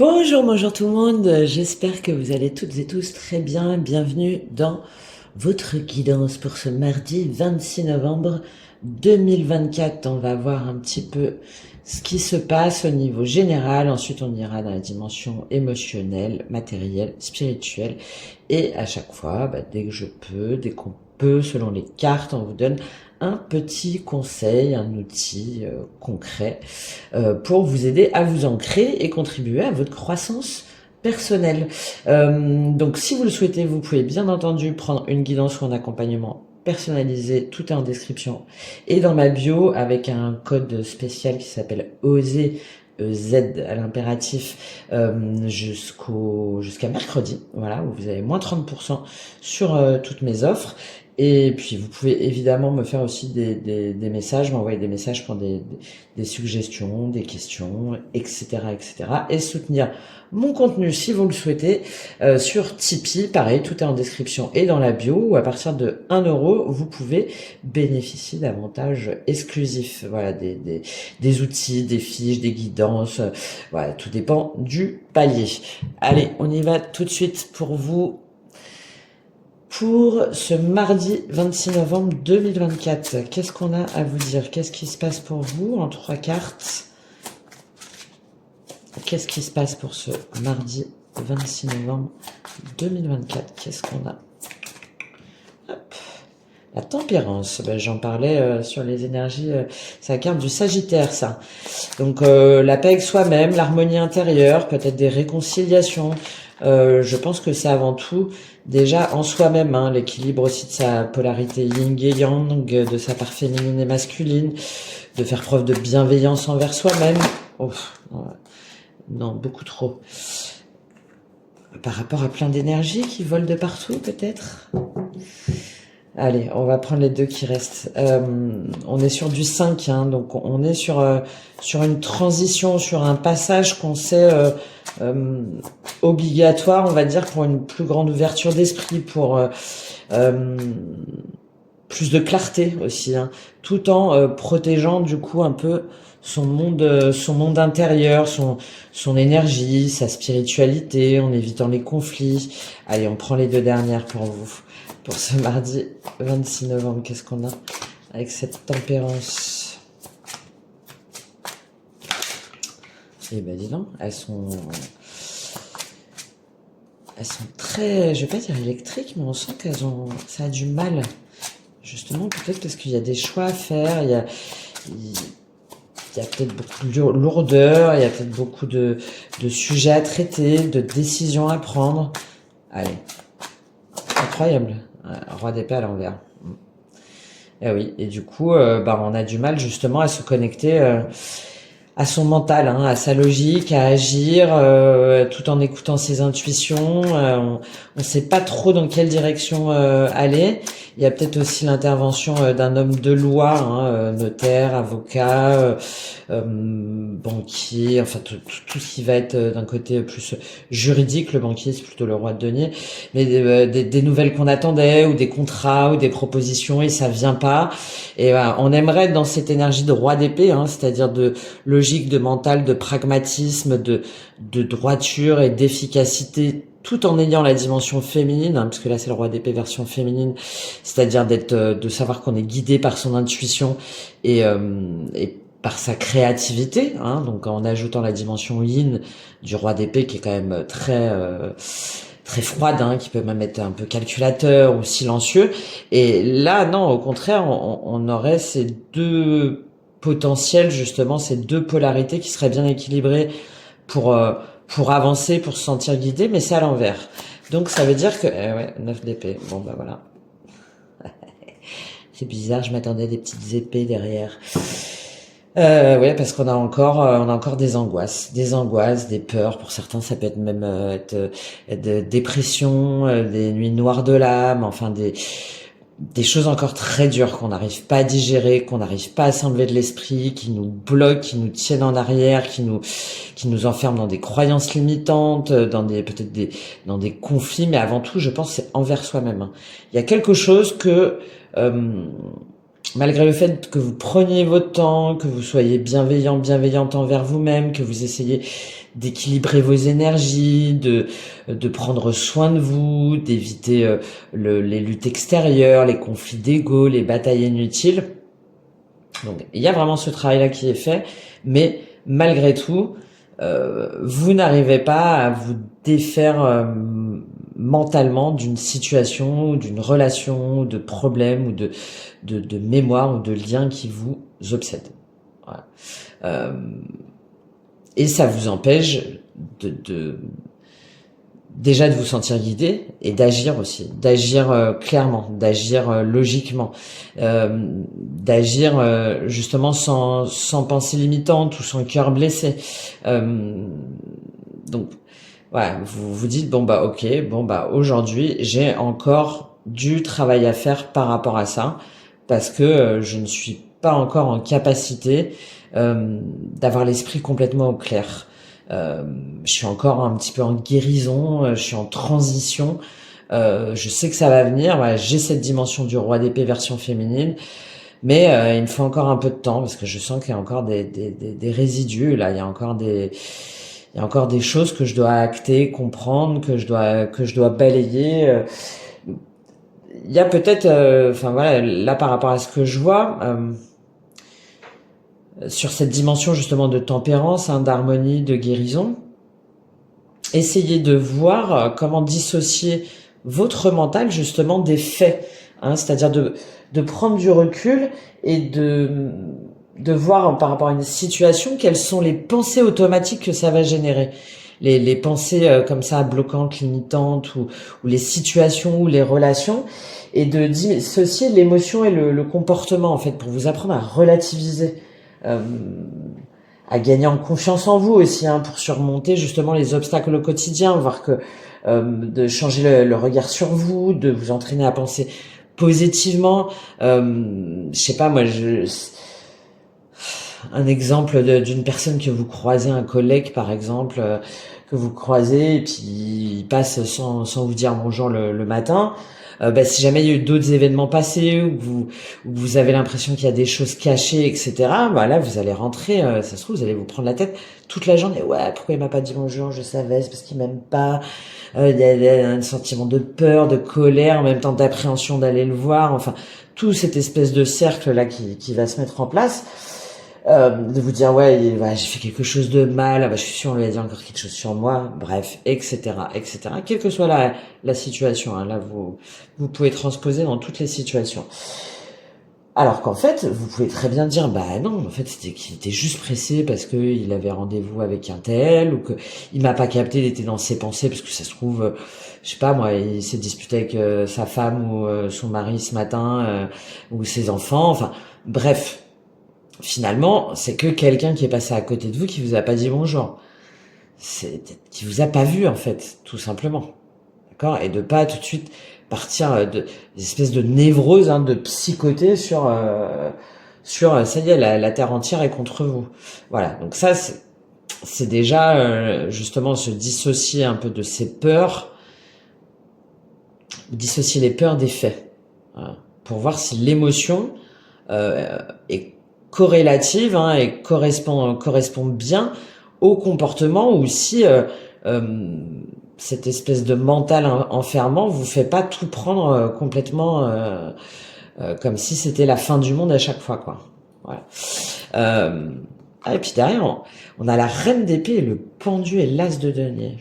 Bonjour, bonjour tout le monde, j'espère que vous allez toutes et tous très bien. Bienvenue dans votre guidance pour ce mardi 26 novembre 2024. On va voir un petit peu ce qui se passe au niveau général. Ensuite, on ira dans la dimension émotionnelle, matérielle, spirituelle. Et à chaque fois, dès que je peux, dès qu'on peut, selon les cartes, on vous donne un petit conseil, un outil concret pour vous aider à vous ancrer et contribuer à votre croissance personnelle. Donc si vous le souhaitez, vous pouvez bien entendu prendre une guidance ou un accompagnement personnalisé, tout est en description et dans ma bio avec un code spécial qui s'appelle OSER Z à l'impératif jusqu'à mercredi, voilà, où vous avez moins 30% sur toutes mes offres. Et puis vous pouvez évidemment me faire aussi des messages, m'envoyer des messages pour des suggestions, des questions, etc., etc. Et soutenir mon contenu si vous le souhaitez sur Tipeee. Pareil, tout est en description et dans la bio. Où à partir de 1 euro, vous pouvez bénéficier d'avantages exclusifs. Voilà, des outils, des fiches, des guidances. Voilà, tout dépend du palier. Allez, on y va tout de suite pour vous. Pour ce mardi 26 novembre 2024, qu'est-ce qu'on a à vous dire? Qu'est-ce qui se passe pour vous en 3 cartes? Qu'est-ce qui se passe pour ce mardi 26 novembre 2024? Qu'est-ce qu'on a? Hop. La tempérance, j'en parlais sur les énergies, c'est la carte du Sagittaire, ça. Donc la paix avec soi-même, l'harmonie intérieure, peut-être des réconciliations. Je pense que c'est avant tout déjà en soi-même, hein, l'équilibre aussi de sa polarité yin et yang, de sa part féminine et masculine, de faire preuve de bienveillance envers soi-même. Oh, non, beaucoup trop. Par rapport à plein d'énergie qui volent de partout, peut-être. Allez, on va prendre les deux qui restent. On est sur du 5, hein, donc on est sur une transition, sur un passage qu'on sait obligatoire, on va dire, pour une plus grande ouverture d'esprit, pour plus de clarté aussi, hein, tout en protégeant du coup un peu son monde intérieur, son énergie, sa spiritualité, en évitant les conflits. Allez, on prend les deux dernières pour vous. Pour ce mardi 26 novembre, qu'est-ce qu'on a avec cette tempérance? Eh ben dis donc, elles sont très, je vais pas dire électriques, mais on sent ça a du mal. Justement, peut-être parce qu'il y a des choix à faire, il y a peut-être beaucoup de lourdeur, il y a peut-être beaucoup de sujets à traiter, de décisions à prendre. Allez, incroyable. Roi d'épée à l'envers. Et oui, et du coup, on a du mal justement à se connecter à son mental, hein, à sa logique, à agir, tout en écoutant ses intuitions. On sait pas trop dans quelle direction aller. Il y a peut-être aussi l'intervention d'un homme de loi, hein, notaire, avocat, banquier, enfin tout ce qui va être d'un côté plus juridique. Le banquier, c'est plutôt le roi de denier. Mais des nouvelles qu'on attendait, ou des contrats, ou des propositions, et ça vient pas. Et on aimerait être dans cette énergie de roi d'épée, hein, c'est-à-dire de logique, de mental, de pragmatisme, de droiture et d'efficacité, tout en ayant la dimension féminine, hein, parce que là c'est le roi d'épée version féminine, c'est-à-dire de savoir qu'on est guidé par son intuition et par sa créativité, hein, donc en ajoutant la dimension yin du roi d'épée qui est quand même très froide, hein, qui peut même être un peu calculateur ou silencieux. Et là, non, au contraire, on aurait ces deux potentiels, justement, ces deux polarités qui seraient bien équilibrées pour avancer, pour se sentir guidé, mais c'est à l'envers. Donc ça veut dire que... ouais, 9 d'épée. Bon, voilà. C'est bizarre, je m'attendais à des petites épées derrière. Oui, parce qu'on a encore des angoisses, des peurs. Pour certains, ça peut être même être de dépression, des nuits noires de l'âme, enfin des choses encore très dures qu'on n'arrive pas à digérer, qu'on n'arrive pas à assembler de l'esprit, qui nous bloquent, qui nous tiennent en arrière, qui nous enferment dans des croyances limitantes, dans des conflits. Mais avant tout, je pense, c'est envers soi-même, hein. Il y a quelque chose que malgré le fait que vous preniez votre temps, que vous soyez bienveillante envers vous-même, que vous essayez d'équilibrer vos énergies, de prendre soin de vous, d'éviter les luttes extérieures, les conflits d'ego, les batailles inutiles. Donc il y a vraiment ce travail-là qui est fait, mais malgré tout, vous n'arrivez pas à vous défaire mentalement d'une situation, ou d'une relation, ou de problème, ou de mémoire, ou de lien qui vous obsède. Voilà. Et ça vous empêche déjà de vous sentir guidé et d'agir aussi, d'agir clairement, d'agir logiquement, d'agir justement sans pensée limitante ou sans cœur blessé. Donc voilà, vous vous dites bon bah ok, bon bah aujourd'hui j'ai encore du travail à faire par rapport à ça parce que je ne suis pas encore en capacité d'avoir l'esprit complètement au clair. Je suis encore un petit peu en guérison, je suis en transition, je sais que ça va venir, voilà, j'ai cette dimension du roi d'épée version féminine, mais il me faut encore un peu de temps parce que je sens qu'il y a encore des résidus, là, il y a encore des choses que je dois acter, comprendre, que je dois balayer. Il y a peut-être, enfin voilà, là par rapport à ce que je vois, sur cette dimension justement de tempérance, d'harmonie, de guérison, essayez de voir comment dissocier votre mental justement des faits, c'est-à-dire de prendre du recul et de voir par rapport à une situation quelles sont les pensées automatiques que ça va générer. Les pensées comme ça bloquantes, limitantes ou les situations ou les relations, et de dissocier l'émotion et le comportement en fait pour vous apprendre à relativiser, à gagner en confiance en vous aussi, pour surmonter justement les obstacles au quotidien, voir que de changer le regard sur vous, de vous entraîner à penser positivement. Je sais pas moi, un exemple d'une personne que vous croisez, un collègue par exemple, que vous croisez et puis il passe sans vous dire bonjour le matin. Si jamais il y a eu d'autres événements passés où vous avez l'impression qu'il y a des choses cachées, etc., là vous allez rentrer, ça se trouve vous allez vous prendre la tête toute la journée. Ouais, pourquoi il m'a pas dit bonjour? Je savais, c'est parce qu'il m'aime pas. Il y a un sentiment de peur, de colère, en même temps d'appréhension d'aller le voir. Enfin, tout cette espèce de cercle là qui va se mettre en place. De vous dire ouais, j'ai fait quelque chose de mal, je suis sûr on lui a dit encore quelque chose sur moi, bref, etc., quelle que soit la situation, là vous pouvez transposer dans toutes les situations, alors qu'en fait vous pouvez très bien dire non, en fait c'était qu'il était juste pressé parce que il avait rendez-vous avec un tel, ou que il m'a pas capté, il était dans ses pensées parce que ça se trouve je sais pas moi, il s'est disputé avec sa femme ou son mari ce matin, ou ses enfants, enfin bref. Finalement, c'est que quelqu'un qui est passé à côté de vous qui vous a pas dit bonjour. Qui vous a pas vu, en fait, tout simplement. D'accord? Et de pas tout de suite partir des espèces de névroses, de psychoter sur ça y est, la terre entière est contre vous. Voilà. Donc ça, c'est déjà, justement, se dissocier un peu de ces peurs, dissocier les peurs des faits. Voilà. Pour voir si l'émotion est corrélative, et correspond bien au comportement, ou si cette espèce de mental enfermant vous fait pas tout prendre complètement comme si c'était la fin du monde à chaque fois, quoi. Voilà. Et puis derrière on a la reine d'épée, le pendu et l'as de denier.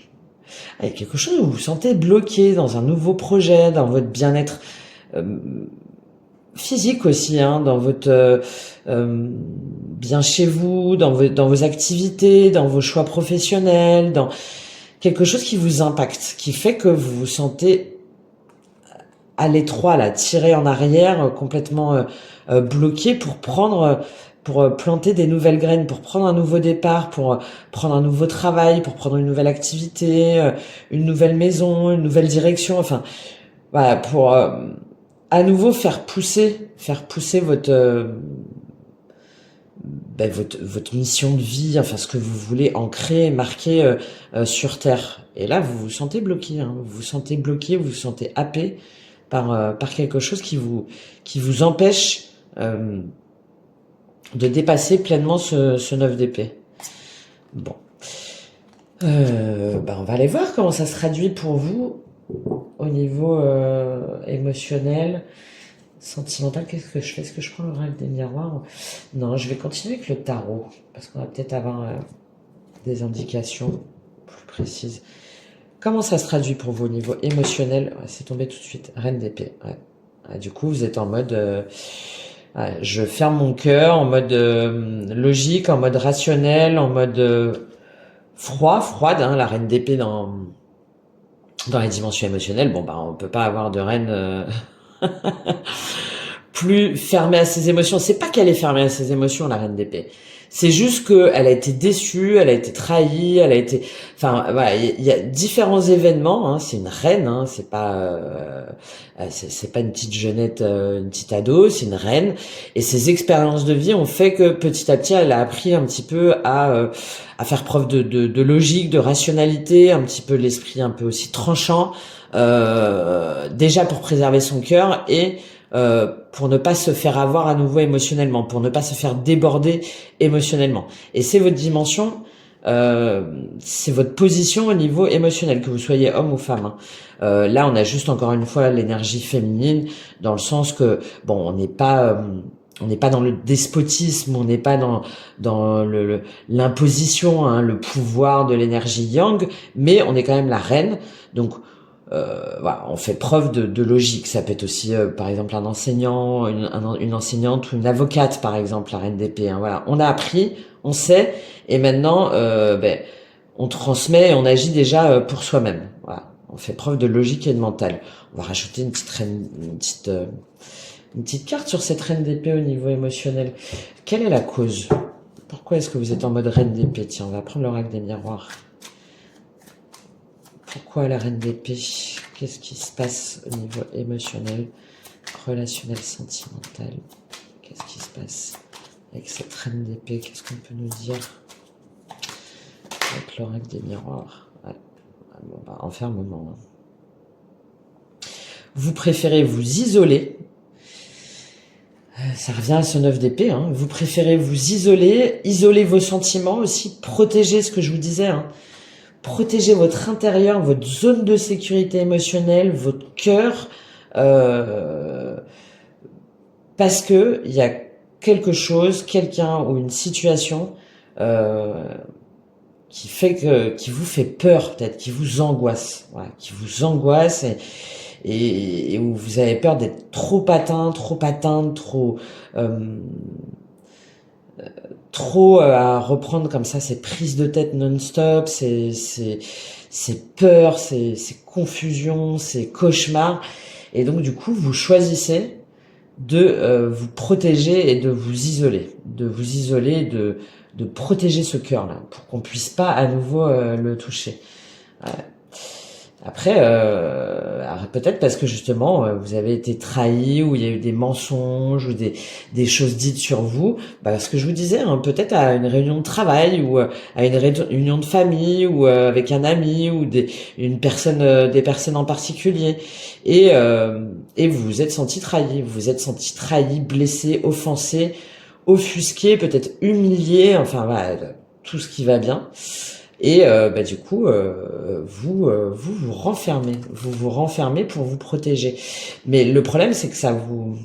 Il y a quelque chose où vous vous sentez bloqué dans un nouveau projet, dans votre bien-être physique aussi, dans votre bien chez vous, dans vos activités, dans vos choix professionnels, dans quelque chose qui vous impacte, qui fait que vous vous sentez à l'étroit, là, tiré en arrière, complètement bloqué pour planter des nouvelles graines, pour prendre un nouveau départ, pour prendre un nouveau travail, pour prendre une nouvelle activité, une nouvelle maison, une nouvelle direction, enfin voilà, pour à nouveau faire pousser votre mission de vie, enfin ce que vous voulez ancrer, marquer sur Terre. Et là, vous vous sentez bloqué, vous vous sentez bloqué, vous vous sentez happé par quelque chose qui vous empêche de dépasser pleinement ce 9 d'épée. Bon. On va aller voir comment ça se traduit pour vous au niveau émotionnel, sentimental. Qu'est-ce que je fais? Est-ce que je prends le règle des miroirs? Non, je vais continuer avec le tarot, parce qu'on va peut-être avoir des indications plus précises. Comment ça se traduit pour vous au niveau émotionnel? C'est tombé tout de suite. Reine d'épée. Ouais. Du coup, vous êtes en mode... je ferme mon cœur, en mode logique, en mode rationnel, en mode froide, hein, la reine d'épée dans les dimensions émotionnelles. Bon, on peut pas avoir de reine plus fermée à ses émotions. C'est pas qu'elle est fermée à ses émotions, la reine d'épée. C'est juste que elle a été déçue, elle a été trahie, elle a été... Enfin, voilà, il y a différents événements. Hein, c'est une reine, hein, c'est pas une petite jeunette, une petite ado, c'est une reine. Et ses expériences de vie ont fait que petit à petit, elle a appris un petit peu à faire preuve de logique, de rationalité, un petit peu l'esprit un peu aussi tranchant, déjà pour préserver son cœur et pour ne pas se faire avoir à nouveau émotionnellement, pour ne pas se faire déborder émotionnellement. Et c'est votre dimension, c'est votre position au niveau émotionnel, que vous soyez homme ou femme. Hein. Là, on a juste encore une fois l'énergie féminine, dans le sens que, bon, on n'est pas dans le despotisme, on n'est pas dans l'imposition, hein, le pouvoir de l'énergie yang, mais on est quand même la reine. Donc, voilà, on fait preuve de logique. Ça peut être aussi, par exemple, un enseignant, une enseignante ou une avocate, par exemple, la reine d'épée. Hein, voilà, on a appris, on sait, et maintenant, on transmet, et on agit déjà pour soi-même. Voilà, on fait preuve de logique et de mental. On va rajouter une petite carte sur cette reine d'épée au niveau émotionnel. Quelle est la cause? Pourquoi est-ce que vous êtes en mode reine d'épée? Tiens, on va prendre l'oracle des miroirs. Pourquoi la reine d'épée? Qu'est-ce qui se passe au niveau émotionnel, relationnel, sentimental? Qu'est-ce qui se passe avec cette reine d'épée? Qu'est-ce qu'on peut nous dire avec l'oracle des miroirs? Ouais. Bon, enfermement. Vous préférez vous isoler. Ça revient à ce 9 d'épée. Hein. Vous préférez vous isoler vos sentiments aussi, protéger ce que je vous disais. Hein. Protégez votre intérieur, votre zone de sécurité émotionnelle, votre cœur, parce que il y a quelque chose, quelqu'un ou une situation qui vous fait peur, peut-être, qui vous angoisse, voilà, qui vous angoisse et où vous avez peur d'être trop atteint, trop à reprendre comme ça ces prises de tête non-stop, ces peurs, ces confusions, ces cauchemars. Et donc, du coup, vous choisissez de vous protéger et de vous isoler. De protéger ce cœur-là, pour qu'on puisse pas à nouveau le toucher. Après, peut-être parce que justement, vous avez été trahi, ou il y a eu des mensonges, ou des choses dites sur vous. Ce que je vous disais, hein, peut-être à une réunion de travail, ou à une réunion de famille, ou avec un ami, ou des personnes en particulier. Et vous vous êtes senti trahi, blessé, offensé, offusqué, peut-être humilié, enfin voilà, tout ce qui va bien. Et du coup, vous vous renfermez pour vous protéger. Mais le problème, c'est que ça vous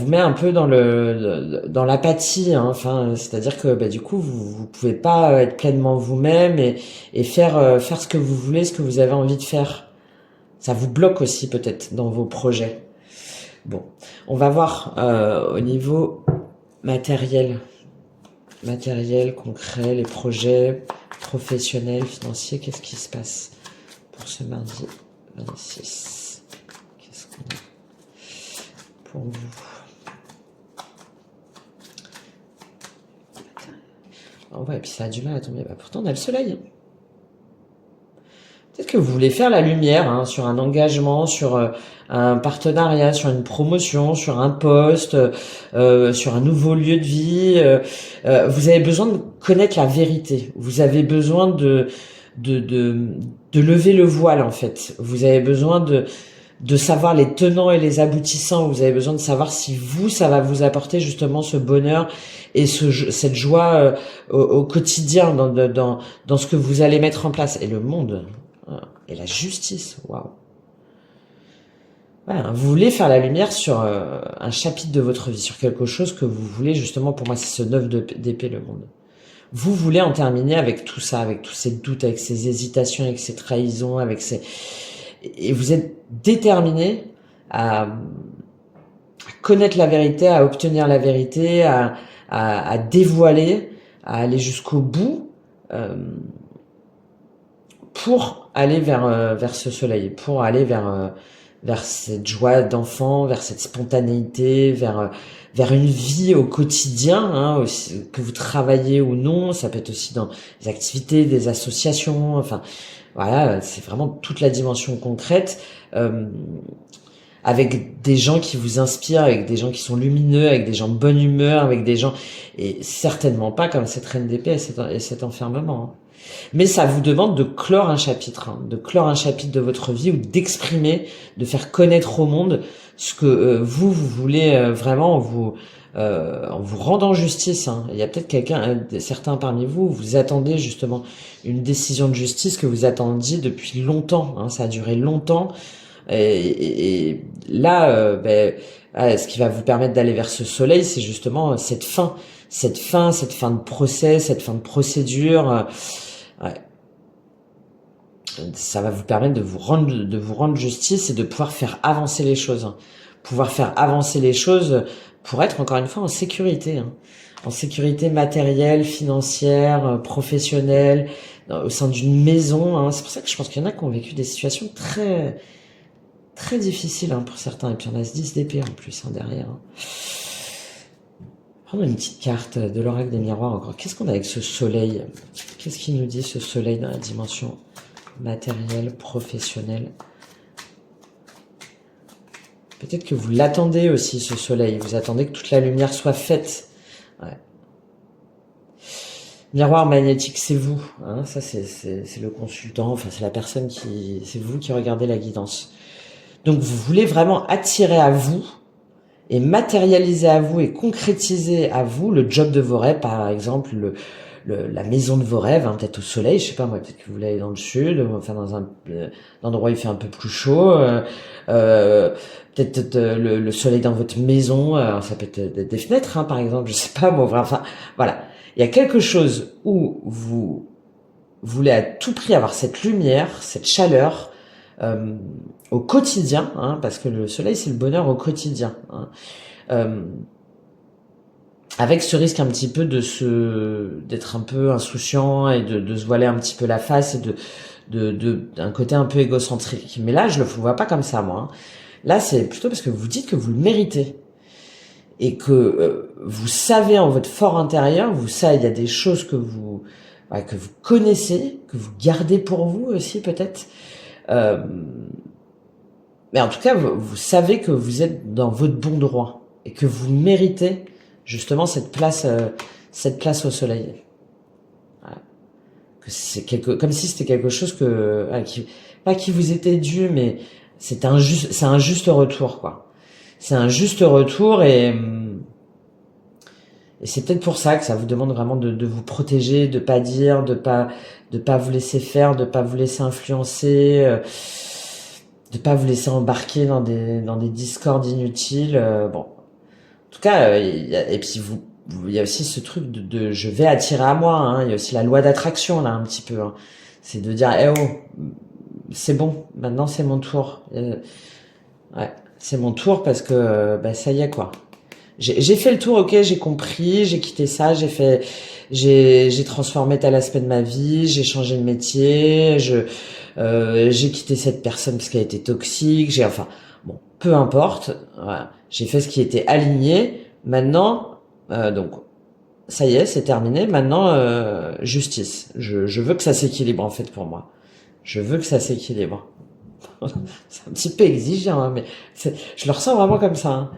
met un peu dans l'apathie. Hein. Enfin, c'est-à-dire que du coup, vous pouvez pas être pleinement vous-même et faire ce que vous voulez, ce que vous avez envie de faire. Ça vous bloque aussi peut-être dans vos projets. Bon, on va voir au niveau matériel, concret, les projets professionnels, financiers, qu'est-ce qui se passe pour ce mardi 26? Qu'est-ce qu'on a pour vous? Ouais, et puis ça a du mal à tomber. Pourtant, on a le soleil. Hein. Peut-être que vous voulez faire la lumière hein, sur un engagement, sur un partenariat, sur une promotion, sur un poste, sur un nouveau lieu de vie. Vous avez besoin de connaître la vérité. Vous avez besoin de lever le voile en fait. Vous avez besoin de savoir les tenants et les aboutissants. Vous avez besoin de savoir si vous, ça va vous apporter justement ce bonheur et cette joie au quotidien dans ce que vous allez mettre en place. Et le monde, et la justice, waouh. Voilà, vous voulez faire la lumière sur un chapitre de votre vie, sur quelque chose que vous voulez, justement, pour moi, c'est ce 9 d'épée, le monde. Vous voulez en terminer avec tout ça, avec tous ces doutes, avec ces hésitations, avec ces trahisons, avec ces... Et vous êtes déterminé à connaître la vérité, à obtenir la vérité, à dévoiler, à aller jusqu'au bout, pour aller vers ce soleil, pour aller vers cette joie d'enfant, vers cette spontanéité, vers une vie au quotidien, hein, aussi, que vous travaillez ou non. Ça peut être aussi dans des activités, des associations, enfin voilà, c'est vraiment toute la dimension concrète, avec des gens qui vous inspirent, avec des gens qui sont lumineux, avec des gens de bonne humeur, avec des gens, et certainement pas comme cette reine d'épée et cet enfermement, hein. Mais ça vous demande de clore un chapitre, hein, de clore un chapitre de votre vie, ou d'exprimer, de faire connaître au monde ce que vous voulez vraiment en vous rendant justice, hein. Il y a peut-être certains parmi vous, vous attendez justement une décision de justice que vous attendiez depuis longtemps, hein, ça a duré longtemps, et là, ce qui va vous permettre d'aller vers ce soleil, c'est justement cette fin de procès, cette fin de procédure. Ouais. Ça va vous permettre de vous rendre justice et de pouvoir faire avancer les choses. Pouvoir faire avancer les choses pour être, encore une fois, en sécurité. En sécurité matérielle, financière, professionnelle, au sein d'une maison. C'est pour ça que je pense qu'il y en a qui ont vécu des situations très, très difficiles pour certains. Et puis on a ce 10 d'épée en plus derrière. Prendre une petite carte de l'oracle des miroirs encore. Qu'est-ce qu'on a avec ce soleil? Qu'est-ce qu'il nous dit, ce soleil, dans la dimension matérielle, professionnelle? Peut-être que vous l'attendez aussi, ce soleil. Vous attendez que toute la lumière soit faite. Ouais. Miroir magnétique, c'est vous. Hein, ça, c'est le consultant. Enfin, c'est la personne qui... C'est vous qui regardez la guidance. Donc, vous voulez vraiment attirer à vous et matérialiser à vous et concrétiser à vous le job de vos rêves, par exemple la maison de vos rêves, hein, peut-être au soleil, je sais pas moi, peut-être que vous voulez aller dans le sud, enfin dans un endroit où il fait un peu plus chaud, peut-être le soleil dans votre maison, ça peut être des fenêtres, hein, par exemple, je sais pas moi, enfin voilà, il y a quelque chose où vous voulez à tout prix avoir cette lumière, cette chaleur, au quotidien, hein, parce que le soleil c'est le bonheur au quotidien, hein, avec ce risque un petit peu d'être un peu insouciant et de se voiler un petit peu la face et d'un côté un peu égocentrique. Mais là je le vois pas comme ça, moi, hein. Là c'est plutôt parce que vous dites que vous le méritez et que vous savez en votre fort intérieur, vous savez, il y a des choses que vous connaissez, que vous gardez pour vous aussi peut-être. Mais en tout cas, vous savez que vous êtes dans votre bon droit et que vous méritez justement cette place au soleil. Voilà. Que c'est comme si c'était quelque chose pas qui vous était dû, mais c'est un juste retour, quoi. C'est un juste retour et c'est peut-être pour ça que ça vous demande vraiment de vous protéger, de pas dire, de pas vous laisser faire, de pas vous laisser influencer, de pas vous laisser embarquer dans des discords inutiles. Bon, en tout cas, et puis il y a aussi ce truc de je vais attirer à moi, hein. Il y a aussi la loi d'attraction là un petit peu, hein. C'est de dire c'est bon, maintenant c'est mon tour. Ouais, c'est mon tour parce que ça y est, quoi. J'ai fait le tour, ok, j'ai compris, j'ai quitté ça, j'ai transformé tel aspect de ma vie, j'ai changé de métier, j'ai quitté cette personne parce qu'elle était toxique, bon, peu importe, voilà. J'ai fait ce qui était aligné. Maintenant, donc, ça y est, c'est terminé. Maintenant, justice. Je veux que ça s'équilibre, en fait, pour moi. Je veux que ça s'équilibre. C'est un petit peu exigeant, hein, mais je le ressens vraiment comme ça, hein.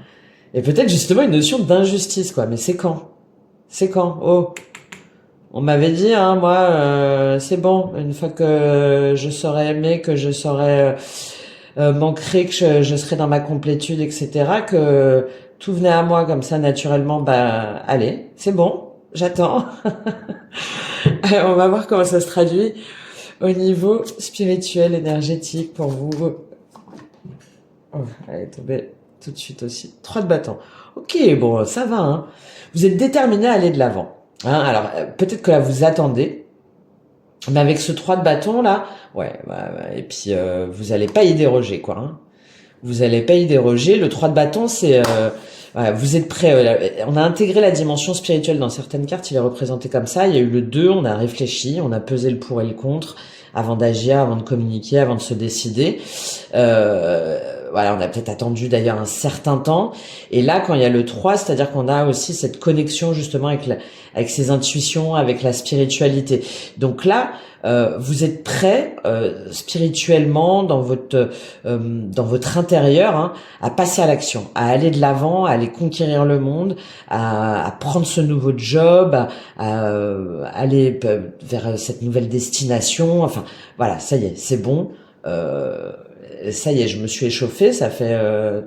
Et peut-être justement une notion d'injustice, quoi. Mais c'est quand? C'est quand? Oh, on m'avait dit, hein, moi, c'est bon. Une fois que je serai aimé, que je serai manquerait, que je serais dans ma complétude, etc., que tout venait à moi comme ça naturellement, bah allez, c'est bon, j'attends. On va voir comment ça se traduit au niveau spirituel, énergétique pour vous. Oh, elle est tombée tout de suite aussi. 3 de bâton. Ok, bon, ça va. Hein. Vous êtes déterminé à aller de l'avant. Hein, alors, peut-être que là, vous attendez. Mais avec ce 3 de bâton, là, ouais, et puis vous allez pas y déroger, quoi. Hein. Vous allez pas y déroger. Le 3 de bâton, c'est... ouais, vous êtes prêt. On a intégré la dimension spirituelle dans certaines cartes. Il est représenté comme ça. Il y a eu le 2, on a réfléchi, on a pesé le pour et le contre avant d'agir, avant de communiquer, avant de se décider. Voilà, on a peut-être attendu d'ailleurs un certain temps. Et là, quand il y a le 3, c'est-à-dire qu'on a aussi cette connexion justement avec ses intuitions, avec la spiritualité. Donc là, vous êtes prêt spirituellement dans votre intérieur, hein, à passer à l'action, à aller de l'avant, à aller conquérir le monde, à prendre ce nouveau job, à aller vers cette nouvelle destination. Enfin, voilà, ça y est, c'est bon. Ça y est, je me suis échauffée. Ça fait 1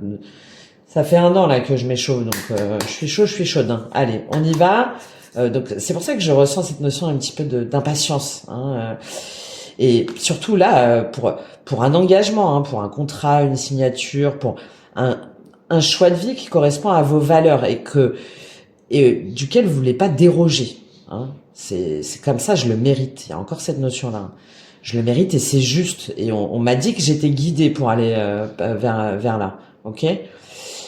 an là que je m'échauffe, donc je suis chaud, je suis chaude. Hein. Allez, on y va. Donc c'est pour ça que je ressens cette notion un petit peu d'impatience. Hein, et surtout là, pour un engagement, hein, pour un contrat, une signature, pour un choix de vie qui correspond à vos valeurs et duquel vous voulez pas déroger. Hein. C'est comme ça, je le mérite. Il y a encore cette notion-là. Hein. Je le mérite et c'est juste. Et on m'a dit que j'étais guidée pour aller vers là. Ok.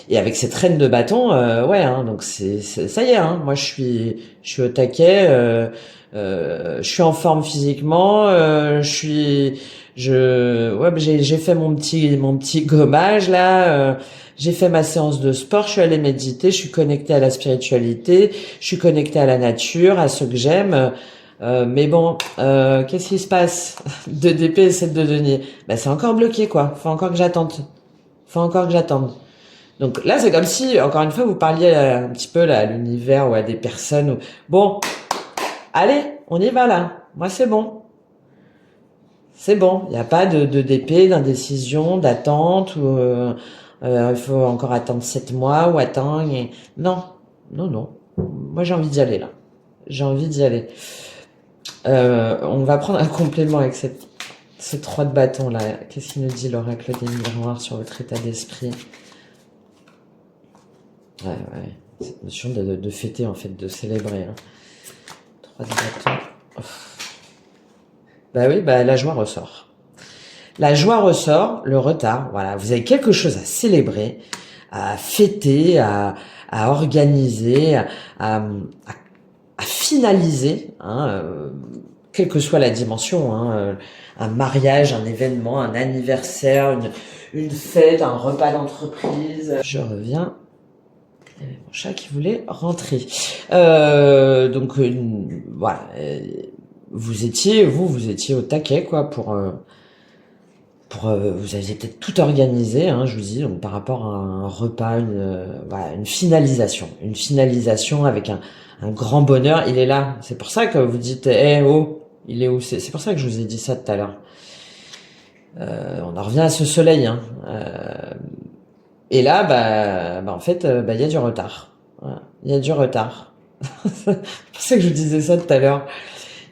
Et avec cette reine de bâton, ouais, hein, donc ça y est, hein, moi je suis au taquet, je suis en forme physiquement, ouais, j'ai fait mon petit gommage là, j'ai fait ma séance de sport, je suis allée méditer, je suis connectée à la spiritualité, je suis connectée à la nature, à ce que j'aime. Mais bon, qu'est-ce qui se passe? 2 d'épée et 7 de denier. Ben c'est encore bloqué quoi. Faut encore que j'attende. Donc là, c'est comme si, encore une fois, vous parliez un petit peu là, à l'univers ou à des personnes. Bon, allez, on y va là. Moi, c'est bon. C'est bon. Il n'y a pas d'épée, d'indécision, d'attente ou il faut encore attendre 7 mois ou attendre. Non, non, non. Moi, j'ai envie d'y aller là. J'ai envie d'y aller. On va prendre un complément avec ce 3 de bâton là. Qu'est-ce qu'il nous dit l'oracle des miroirs sur votre état d'esprit? Ouais, cette notion de fêter, en fait, de célébrer. Hein. 3 de bâton. Oh. Bah oui, bah la joie ressort. La joie ressort, le retard, voilà. Vous avez quelque chose à célébrer, à fêter, à organiser, à finaliser, hein, quelle que soit la dimension, hein, un mariage, un événement, un anniversaire, une fête, un repas d'entreprise. Je reviens. Mon chat qui voulait rentrer. Donc voilà, vous étiez au taquet quoi pour vous aviez peut-être tout organisé, hein, je vous dis, donc par rapport à un repas, une finalisation avec un grand bonheur. Il est là. C'est pour ça que vous dites, oh, il est où? C'est pour ça que je vous ai dit ça tout à l'heure. On en revient à ce soleil. Hein. Et là, en fait, il y a du retard. Voilà. Il y a du retard. C'est pour ça que je vous disais ça tout à l'heure.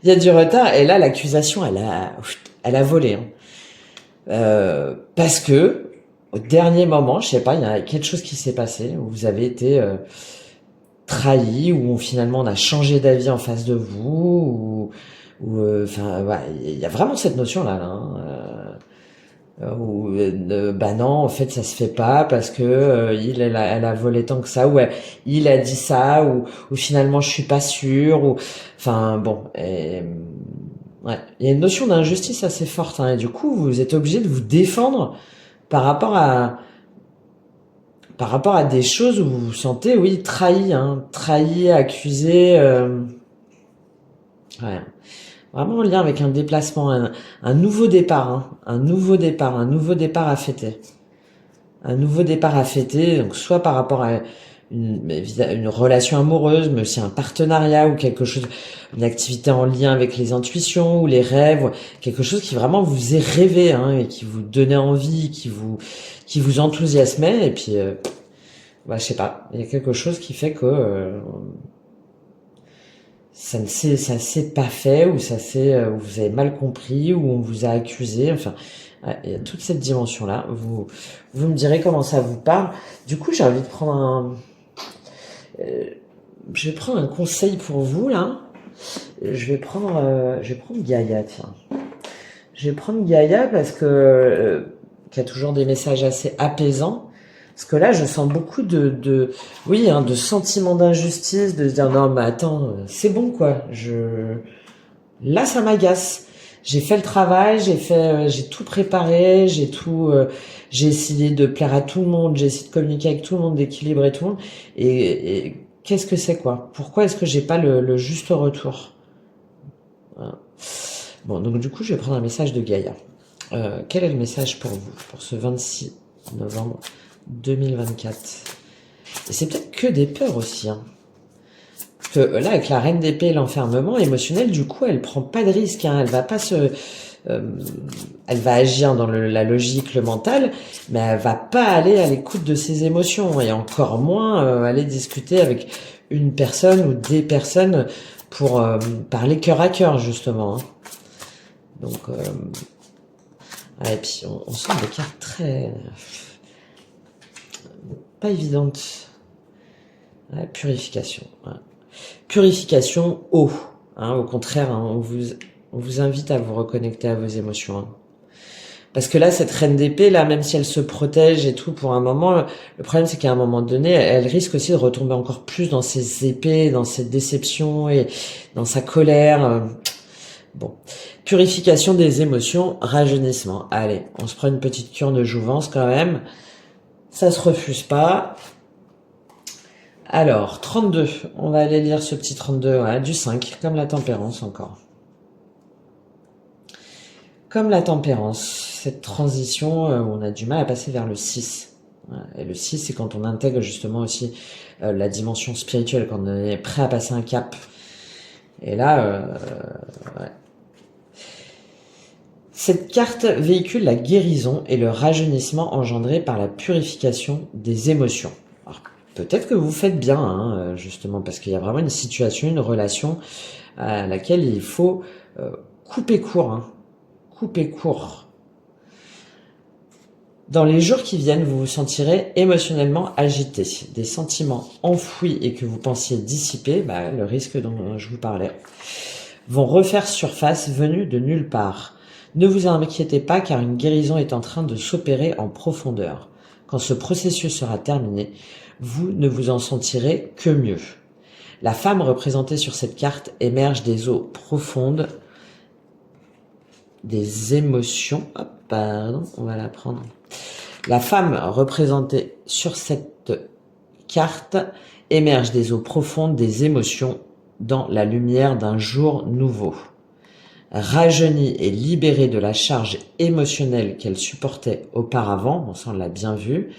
Il y a du retard. Et là, l'accusation, elle a volé. Hein. Parce que, au dernier moment, je sais pas, il y a quelque chose qui s'est passé où vous avez été trahi, où finalement on a changé d'avis en face de vous, enfin, il y a vraiment cette notion-là. Hein. Ou non, en fait ça se fait pas parce que elle a volé tant que ça, ou il a dit ça, ou finalement je suis pas sûre, ou enfin bon, ouais, il y a une notion d'injustice assez forte, hein, et du coup vous êtes obligé de vous défendre par rapport à des choses où vous vous sentez trahi, hein, accusé, ouais. Vraiment en lien avec un déplacement, un nouveau départ, hein, un nouveau départ à fêter. Un nouveau départ à fêter, donc soit par rapport à une relation amoureuse, mais aussi un partenariat ou quelque chose, une activité en lien avec les intuitions ou les rêves, quelque chose qui vraiment vous est rêvé, hein, et qui vous donnait envie, qui vous enthousiasmait, et puis, bah, je sais pas, il y a quelque chose qui fait que ça s'est pas fait, ou ou vous avez mal compris, ou on vous a accusé, enfin, ouais, il y a toute cette dimension-là. Vous me direz comment ça vous parle. Du coup, j'ai envie de prendre je vais prendre un conseil pour vous, là. Je vais prendre Gaïa, tiens. Je vais prendre Gaïa parce que, qui a toujours des messages assez apaisants. Parce que là, je sens beaucoup oui, hein, de sentiments d'injustice, de se dire, non, mais attends, c'est bon, quoi. Là, ça m'agace. J'ai fait le travail, j'ai tout préparé, j'ai essayé de plaire à tout le monde, j'ai essayé de communiquer avec tout le monde, d'équilibrer tout le monde. Et qu'est-ce que c'est, quoi? Pourquoi est-ce que j'ai pas le juste retour? Voilà. Bon, donc du coup, je vais prendre un message de Gaïa. Quel est le message pour vous, pour ce 26 novembre 2024? Et c'est peut-être que des peurs aussi, hein. Parce que là, avec la reine d'épée, l'enfermement émotionnel, du coup, elle prend pas de risque, hein. Elle va pas elle va agir dans la logique, le mental, mais elle va pas aller à l'écoute de ses émotions, et encore moins aller discuter avec une personne ou des personnes pour parler cœur à cœur, justement, hein. Donc, et puis on sent des cartes très pas évidentes. Ouais, purification. Ouais. Purification, eau. Hein, au contraire, hein, on vous invite à vous reconnecter à vos émotions. Hein. Parce que là, cette reine d'épée, là, même si elle se protège et tout pour un moment, le problème c'est qu'à un moment donné, elle risque aussi de retomber encore plus dans ses épées, dans ses déceptions et dans sa colère. Bon. Purification des émotions, rajeunissement. Allez, on se prend une petite cure de jouvence quand même. Ça se refuse pas. Alors, 32. On va aller lire ce petit 32. Ouais, du 5, comme la tempérance encore. Comme la tempérance, cette transition où on a du mal à passer vers le 6. Et le 6, c'est quand on intègre justement aussi la dimension spirituelle, quand on est prêt à passer un cap. Et là, ouais. Cette carte véhicule la guérison et le rajeunissement engendré par la purification des émotions. Alors, peut-être que vous faites bien, hein, justement, parce qu'il y a vraiment une situation, une relation à laquelle il faut couper court. Hein. Couper court. Dans les jours qui viennent, vous vous sentirez émotionnellement agité. Des sentiments enfouis et que vous pensiez dissiper, le risque dont je vous parlais, vont refaire surface venus de nulle part. Ne vous inquiétez pas car une guérison est en train de s'opérer en profondeur. Quand ce processus sera terminé, vous ne vous en sentirez que mieux. La femme représentée sur cette carte émerge des eaux profondes des émotions. Hop, pardon, on va la prendre. La femme représentée sur cette carte émerge des eaux profondes des émotions dans la lumière d'un jour nouveau. Rajeunie et libérée de la charge émotionnelle qu'elle supportait auparavant, on s'en l'a bien vu,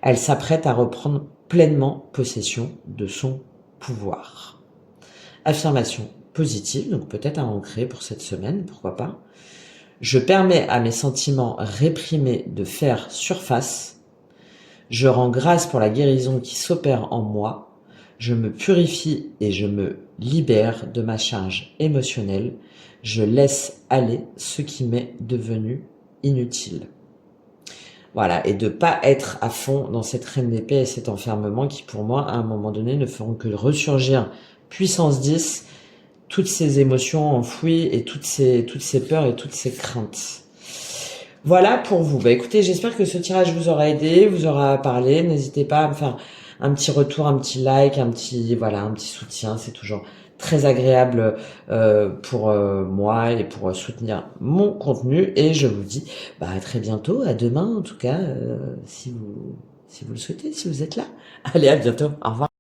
elle s'apprête à reprendre pleinement possession de son pouvoir. Affirmation positive, donc peut-être à ancrer pour cette semaine, pourquoi pas. Je permets à mes sentiments réprimés de faire surface. Je rends grâce pour la guérison qui s'opère en moi. Je me purifie et je me libère de ma charge émotionnelle. Je laisse aller ce qui m'est devenu inutile. Voilà, et de pas être à fond dans cette reine d'épée et cet enfermement qui, pour moi, à un moment donné, ne feront que ressurgir puissance 10, toutes ces émotions enfouies et toutes ces peurs et toutes ces craintes. Voilà pour vous. Écoutez, j'espère que ce tirage vous aura aidé, vous aura parlé. N'hésitez pas à me faire un petit retour, un petit like, un petit soutien. C'est toujours très agréable pour moi et pour soutenir mon contenu. Et je vous dis à très bientôt, à demain en tout cas, si vous le souhaitez, si vous êtes là. Allez, à bientôt. Au revoir.